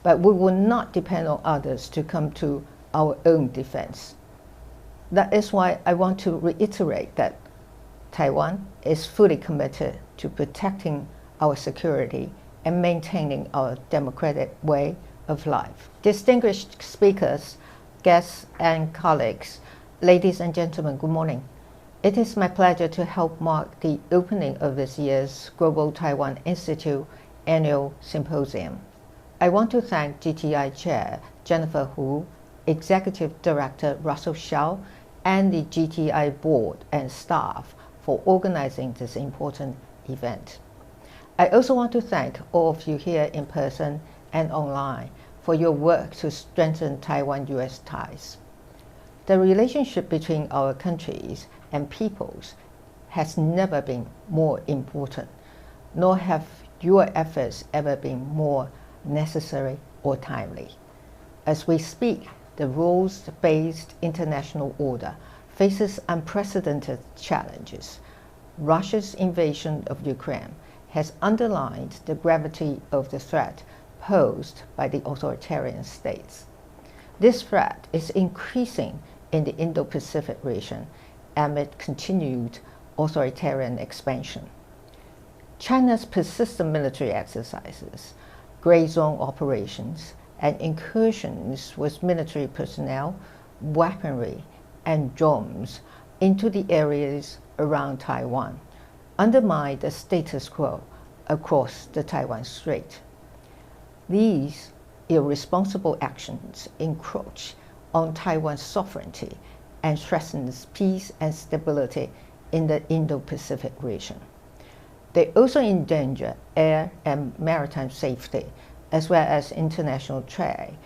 but we will not depend on others to come to our own defense. That is why I want to reiterate that Taiwan is fully committed to protecting our security and maintaining our democratic way of life. Distinguished speakers, guests, and colleagues, ladies and gentlemen, good morning. It is my pleasure to help mark the opening of this year's Global Taiwan Institute Annual Symposium. I want to thank GTI Chair Jennifer Hu, Executive Director Russell Hsiao, and the GTI Board and staff for organizing this important event. I also want to thank all of you here in person and online for your work to strengthen Taiwan-US ties. The relationship between our countries and peoples has never been more important, nor have your efforts ever been more necessary or timely. As we speak, the rules-based international order faces unprecedented challenges. Russia's invasion of Ukraine has underlined the gravity of the threat posed by the authoritarian states. This threat is increasing in the Indo-Pacific region amid continued authoritarian expansion. China's persistent military exercises, gray zone operations, and incursions with military personnel, weaponry, and drones into the areas around Taiwan undermine the status quo across the Taiwan Strait. These irresponsible actions encroach on Taiwan's sovereignty and threatens peace and stability in the Indo-Pacific region. They also endanger air and maritime safety, as well as international trade,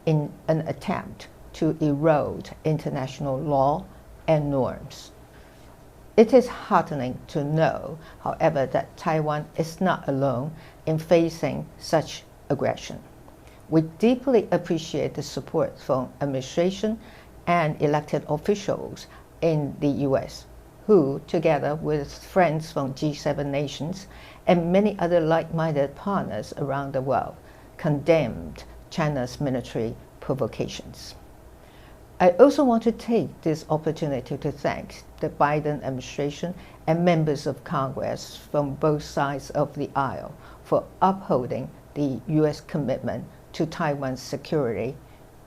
in an attempt to erode international law and norms. It is heartening to know, however, that Taiwan is not alone in facing such aggression. We deeply appreciate the support from administration and elected officials in the US, who, together with friends from G7 nations and many other like-minded partners around the world, condemned China's military provocations. I also want to take this opportunity to thank the Biden administration and members of Congress from both sides of the aisle for upholding the US commitment to Taiwan's security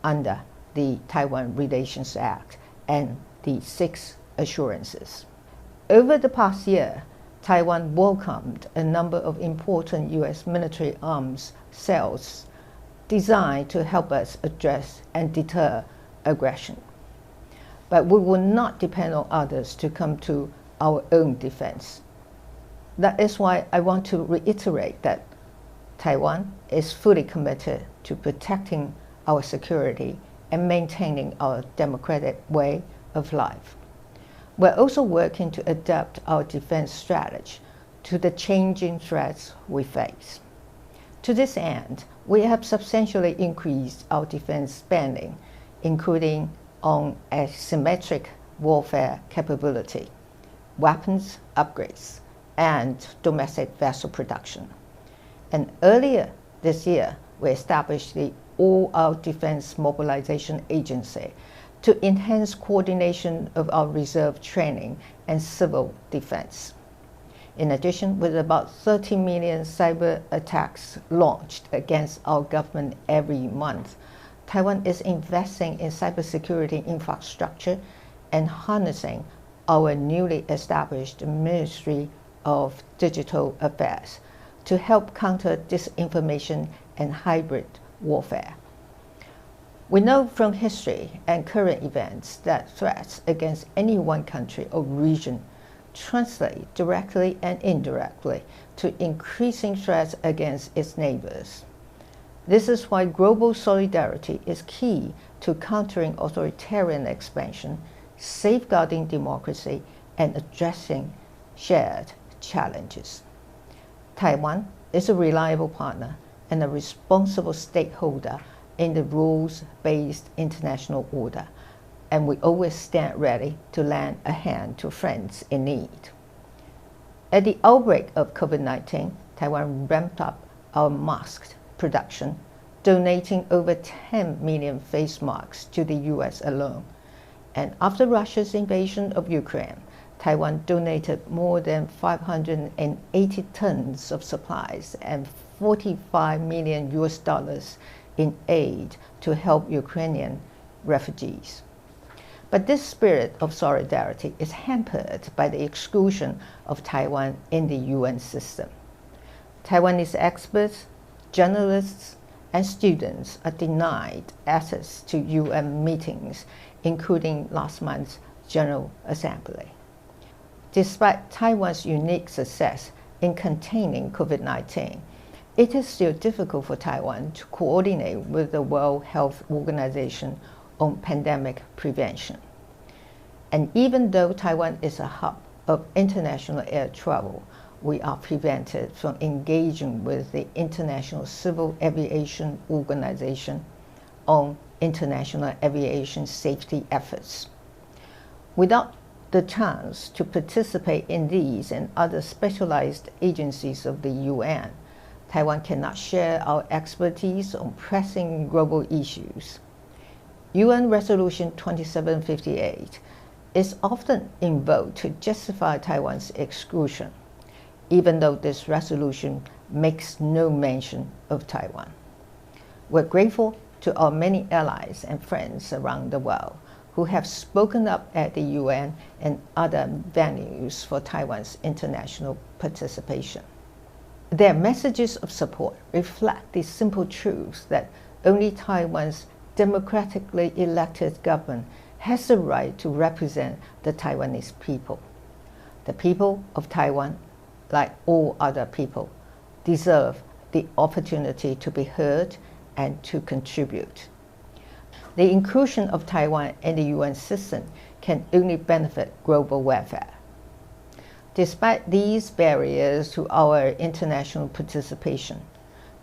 under the Taiwan Relations Act and the 6 assurances. Over the past year, Taiwan welcomed a number of important US military arms sales designed to help us address and deter aggression. But we will not depend on others to come to our own defense. That is why I want to reiterate that Taiwan is fully committed to protecting our security and maintaining our democratic way of life. We're also working to adapt our defense strategy to the changing threats we face. To this end, we have substantially increased our defense spending, including on asymmetric warfare capability, weapons upgrades, and domestic vessel production. And earlier this year, we established the All-Out Defense Mobilization Agency to enhance coordination of our reserve training and civil defense. In addition, with about 30 million cyber attacks launched against our government every month, Taiwan is investing in cybersecurity infrastructure and harnessing our newly established Ministry of Digital Affairs to help counter disinformation and hybrid warfare. We know from history and current events that threats against any one country or region translate directly and indirectly to increasing threats against its neighbors. This is why global solidarity is key to countering authoritarian expansion, safeguarding democracy, and addressing shared challenges. Taiwan is a reliable partner and a responsible stakeholder in the rules-based international order, and we always stand ready to lend a hand to friends in need. At the outbreak of COVID-19, Taiwan ramped up our mask production, donating over 10 million face masks to the US alone. And after Russia's invasion of Ukraine, Taiwan donated more than 580 tons of supplies and $45 million in aid to help Ukrainian refugees. But this spirit of solidarity is hampered by the exclusion of Taiwan in the UN system. Taiwanese experts, journalists, and students are denied access to UN meetings, including last month's General Assembly. Despite Taiwan's unique success in containing COVID-19, it is still difficult for Taiwan to coordinate with the World Health Organization on pandemic prevention. And even though Taiwan is a hub of international air travel, we are prevented from engaging with the International Civil Aviation Organization on international aviation safety efforts. Without the chance to participate in these and other specialized agencies of the UN, Taiwan cannot share our expertise on pressing global issues. UN Resolution 2758 is often invoked to justify Taiwan's exclusion, even though this resolution makes no mention of Taiwan. We're grateful to our many allies and friends around the world who have spoken up at the UN and other venues for Taiwan's international participation. Their messages of support reflect the simple truth that only Taiwan's democratically elected government has the right to represent the Taiwanese people. The people of Taiwan, like all other people, deserve the opportunity to be heard and to contribute. The inclusion of Taiwan in the UN system can only benefit global welfare. Despite these barriers to our international participation,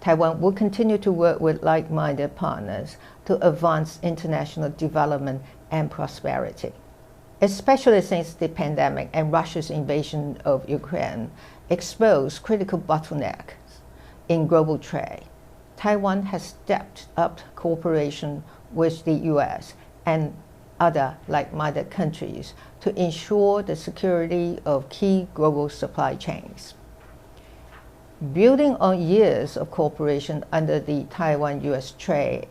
Taiwan will continue to work with like-minded partners to advance international development and prosperity. Especially since the pandemic and Russia's invasion of Ukraine exposed critical bottlenecks in global trade, Taiwan has stepped up cooperation with the US and other like-minded countries to ensure the security of key global supply chains. Building on years of cooperation under the Taiwan-US Trade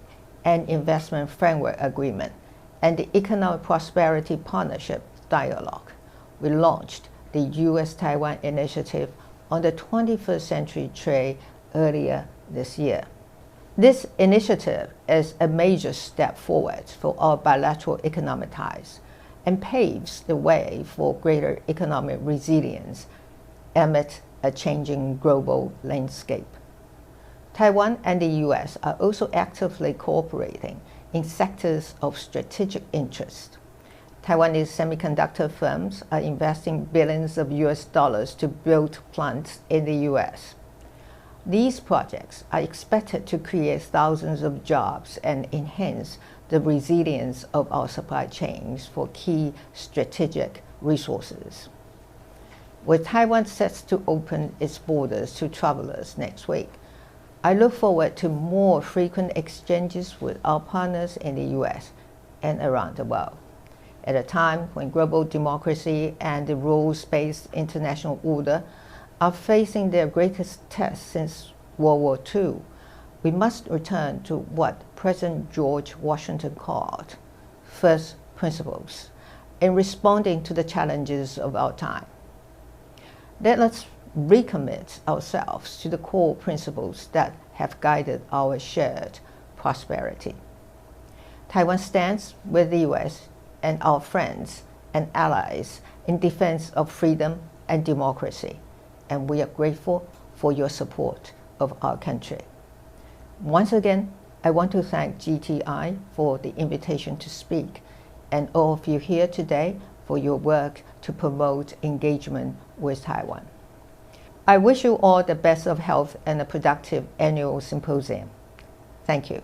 and Investment Framework Agreement and the Economic Prosperity Partnership Dialogue, we launched the US-Taiwan Initiative on the 21st Century Trade earlier this year. This initiative is a major step forward for our bilateral economic ties and paves the way for greater economic resilience amid a changing global landscape. Taiwan and the US are also actively cooperating in sectors of strategic interest. Taiwanese semiconductor firms are investing billions of US dollars to build plants in the US. These projects are expected to create thousands of jobs and enhance the resilience of our supply chains for key strategic resources. With Taiwan set to open its borders to travelers next week, I look forward to more frequent exchanges with our partners in the US and around the world. At a time when global democracy and the rules-based international order are facing their greatest test since World War II, we must return to what President George Washington called first principles in responding to the challenges of our time. Let us recommit ourselves to the core principles that have guided our shared prosperity. Taiwan stands with the US and our friends and allies in defense of freedom and democracy, and we are grateful for your support of our country. Once again, I want to thank GTI for the invitation to speak, and all of you here today for your work to promote engagement with Taiwan. I wish you all the best of health and a productive annual symposium. Thank you.